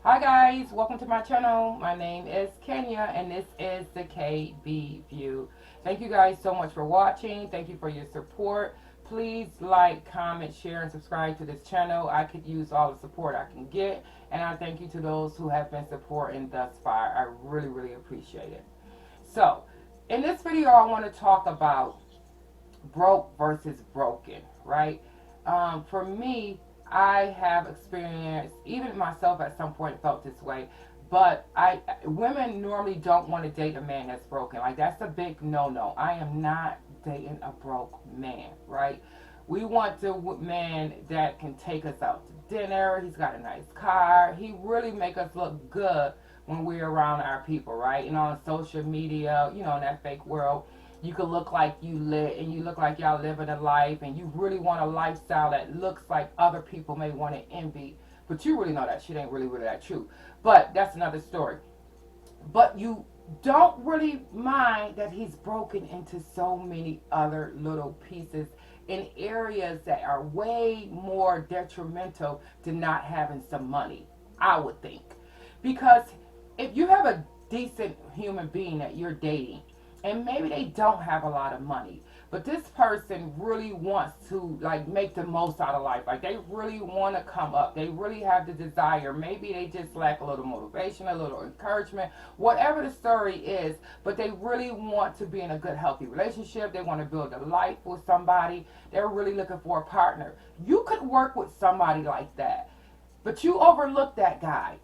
Hi guys, welcome to my channel. My name is Kenya and this is TheKBview. Thank you guys so much for watching. Thank you for your support. Please like, comment, share, and subscribe to this channel. I could use all the support I can get. And I thank you to those who have been supporting thus far. I really appreciate it. So, in this video I want to talk about broke versus broken, right? For me, I have experienced, even myself at some point felt this way, but women normally don't want to date a man that's broken. Like, that's a big no-no. I am not dating a broke man, right? We want the man that can take us out to dinner. He's got a nice car. He really make us look good when we're around our people, right? And on social media, in that fake world, you could look like you lit and you look like y'all living a life and you really want a lifestyle that looks like other people may want to envy. But you really know that shit ain't really that true. But that's another story. But you don't really mind that he's broken into so many other little pieces in areas that are way more detrimental to not having some money, I would think. Because if you have a decent human being that you're dating, and maybe they don't have a lot of money, but this person really wants to like make the most out of life. Like, they really want to come up. They really have the desire. Maybe they just lack a little motivation, a little encouragement, whatever the story is, but they really want to be in a good, healthy relationship. They want to build a life with somebody. They're really looking for a partner. You could work with somebody like that, but you overlook that guy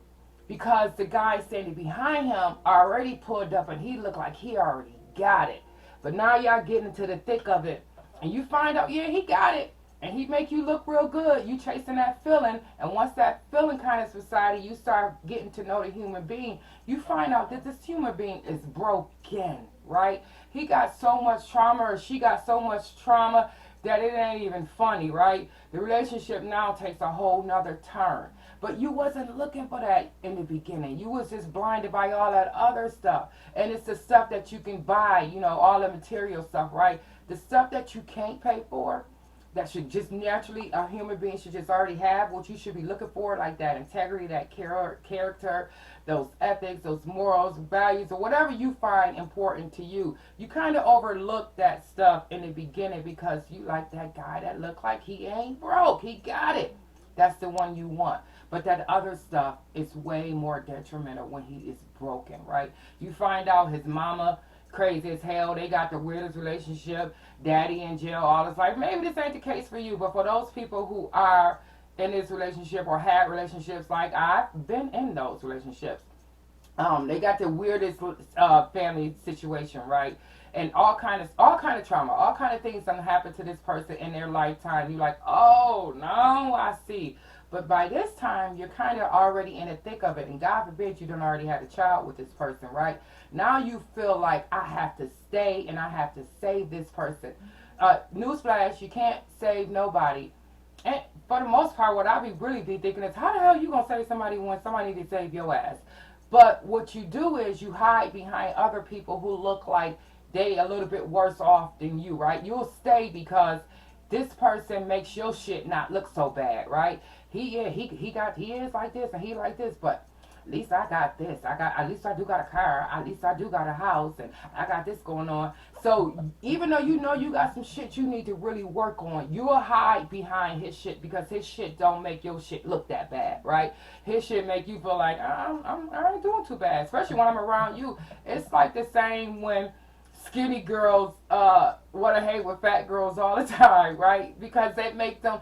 because the guy standing behind him already pulled up and he looked like he already got it. But now y'all getting into the thick of it and you find out, yeah, he got it, and he make you look real good. You chasing that feeling, and once that feeling kind of subsided, you start getting to know the human being. You find out that this human being is broken, right? He got so much trauma, or she got so much trauma that it ain't even funny, right? The relationship now takes a whole nother turn. But you wasn't looking for that in the beginning. You was just blinded by all that other stuff. And it's the stuff that you can buy, all the material stuff, right? The stuff that you can't pay for, that should just naturally, a human being should just already have, what you should be looking for, like that integrity, that character, those ethics, those morals, values, or whatever you find important to you. You kind of overlook that stuff in the beginning because you like that guy that look like he ain't broke. He got it. That's the one you want. But that other stuff is way more detrimental when he is broken, right? You find out his mama crazy as hell. They got the weirdest relationship. Daddy in jail all his life. Maybe this ain't the case for you, but for those people who are in this relationship or had relationships, like I've been in those relationships, they got the weirdest family situation, right? And all kind of trauma, all kind of things gonna happen to this person in their lifetime. You're like, oh no, I see. But by this time, you're kind of already in the thick of it, and God forbid you don't already have a child with this person, right? Now you feel like I have to stay and I have to save this person. Newsflash, you can't save nobody. And for the most part, what I really be thinking is, how the hell you gonna save somebody when somebody need to save your ass? But what you do is you hide behind other people who look like they a little bit worse off than you, right? You'll stay because this person makes your shit not look so bad, right? He is like this and he like this, but at least I got this. At least I do got a car. At least I do got a house, and I got this going on. So even though you know you got some shit you need to really work on, you'll hide behind his shit because his shit don't make your shit look that bad, right? His shit make you feel like I ain't doing too bad. Especially when I'm around you. It's like the same when skinny girls want to hang with fat girls all the time, right? Because they make them,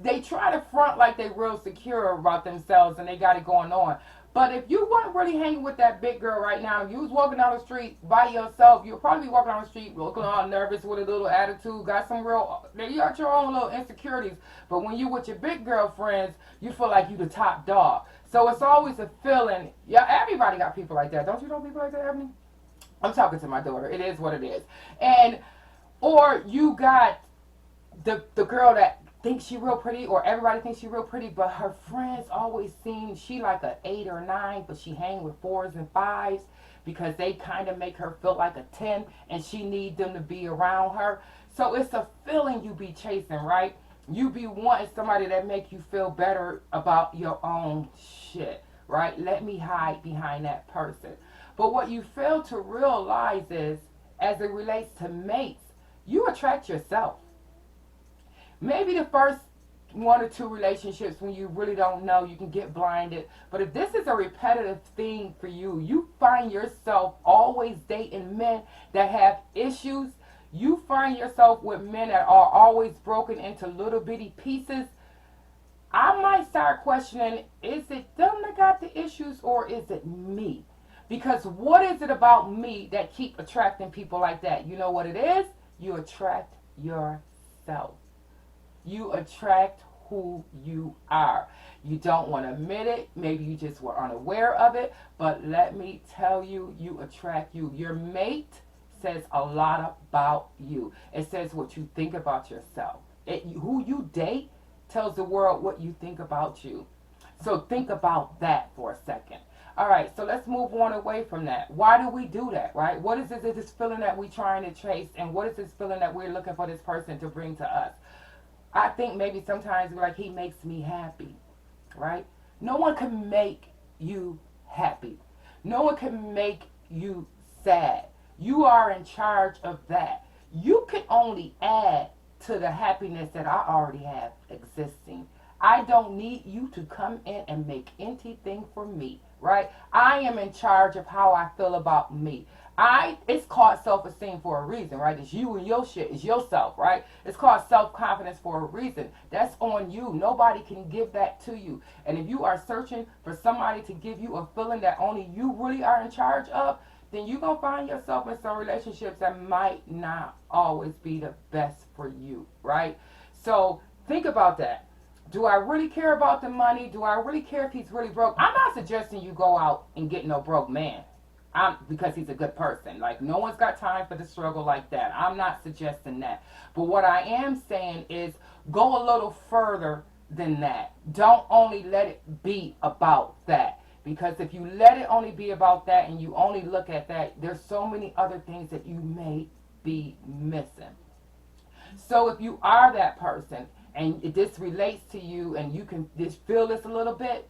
they try to front like they real secure about themselves and they got it going on. But if you weren't really hanging with that big girl right now, if you was walking down the street by yourself, you'll probably be walking down the street looking all nervous with a little attitude, got some real, you got your own little insecurities. But when you with your big girl friends, you feel like you the top dog. So it's always a feeling, yeah, everybody got people like that. Don't you know people like that, Ebony? I'm talking to my daughter. It is what it is. And, or you got the girl that thinks she real pretty, or everybody thinks she real pretty, but her friends always seem she like a 8 or 9, but she hang with 4s and 5s because they kind of make her feel like a 10 and she need them to be around her. So it's a feeling you be chasing, right? You be wanting somebody that make you feel better about your own shit. right? Let me hide behind that person. But what you fail to realize is, as it relates to mates, you attract yourself. Maybe the first one or two relationships when you really don't know, you can get blinded. But if this is a repetitive thing for you, you find yourself always dating men that have issues. You find yourself with men that are always broken into little bitty pieces. I might start questioning, is it them that got the issues or is it me? Because what is it about me that keep attracting people like that? You know what it is? You attract yourself. You attract who you are. You don't want to admit it. Maybe you just were unaware of it. But let me tell you, you attract you. Your mate says a lot about you. It says what you think about yourself. Who you date tells the world what you think about you. So think about that for a second. All right, so let's move on away from that. Why do we do that, right? What is this feeling that we're trying to chase, and what is this feeling that we're looking for this person to bring to us? I think maybe sometimes we're like, he makes me happy, right? No one can make you happy. No one can make you sad. You are in charge of that. You can only add to the happiness that I already have existing. I don't need you to come in and make anything for me, right? I am in charge of how I feel about me. It's called self-esteem for a reason, right? It's you and your shit. It's yourself, right? It's called self-confidence for a reason. That's on you. Nobody can give that to you. And if you are searching for somebody to give you a feeling that only you really are in charge of, then you're going to find yourself in some relationships that might not always be the best for you, right? So think about that. Do I really care about the money? Do I really care if he's really broke? I'm not suggesting you go out and get no broke man. Because he's a good person. Like, no one's got time for the struggle like that. I'm not suggesting that. But what I am saying is go a little further than that. Don't only let it be about that. Because if you let it only be about that and you only look at that, there's so many other things that you may be missing. So if you are that person and this relates to you and you can just feel this a little bit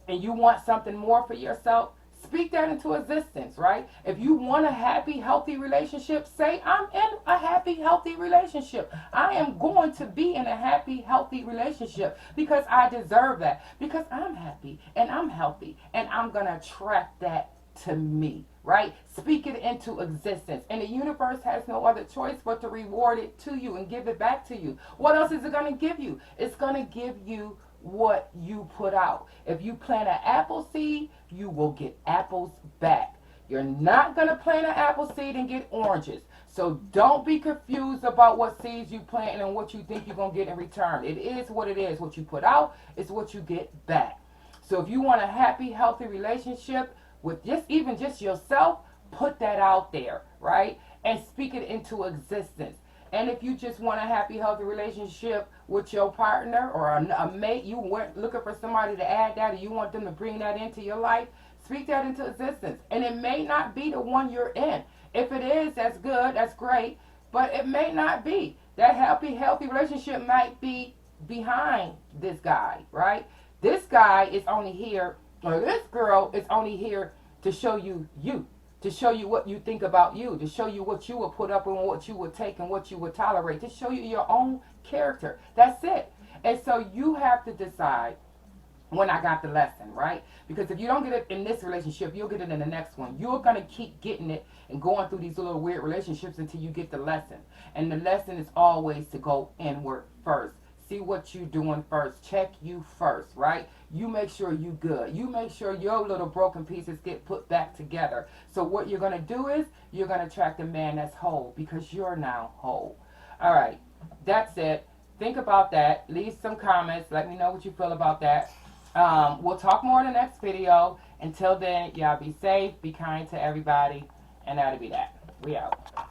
and you want something more for yourself, speak that into existence, right? If you want a happy, healthy relationship, say, I'm in a happy, healthy relationship. I am going to be in a happy, healthy relationship because I deserve that. Because I'm happy and I'm healthy and I'm going to attract that to me, right? Speak it into existence. And the universe has no other choice but to reward it to you and give it back to you. What else is it going to give you? It's going to give you what you put out. If you plant an apple seed, you will get apples back. You're not going to plant an apple seed and get oranges. So don't be confused about what seeds you plant and what you think you're going to get in return. It is what it is. What you put out is what you get back. So if you want a happy, healthy relationship with even just yourself, put that out there, right? And speak it into existence. And if you just want a happy, healthy relationship with your partner or a mate, you weren't looking for somebody to add that, or you want them to bring that into your life, speak that into existence. And it may not be the one you're in. If it is, that's good, that's great. But it may not be. That happy, healthy relationship might be behind this guy, right? This guy is only here, or this girl is only here to show you you. To show you what you think about you, to show you what you will put up and what you will take and what you will tolerate, to show you your own character. That's it. And so you have to decide when I got the lesson, right? Because if you don't get it in this relationship, you'll get it in the next one. You're going to keep getting it and going through these little weird relationships until you get the lesson. And the lesson is always to go inward first. See what you're doing first. Check you first, right? You make sure you good. You make sure your little broken pieces get put back together. So what you're going to do is you're going to attract a man that's whole because you're now whole. All right. That's it. Think about that. Leave some comments. Let me know what you feel about that. We'll talk more in the next video. Until then, y'all be safe. Be kind to everybody. And that'll be that. We out.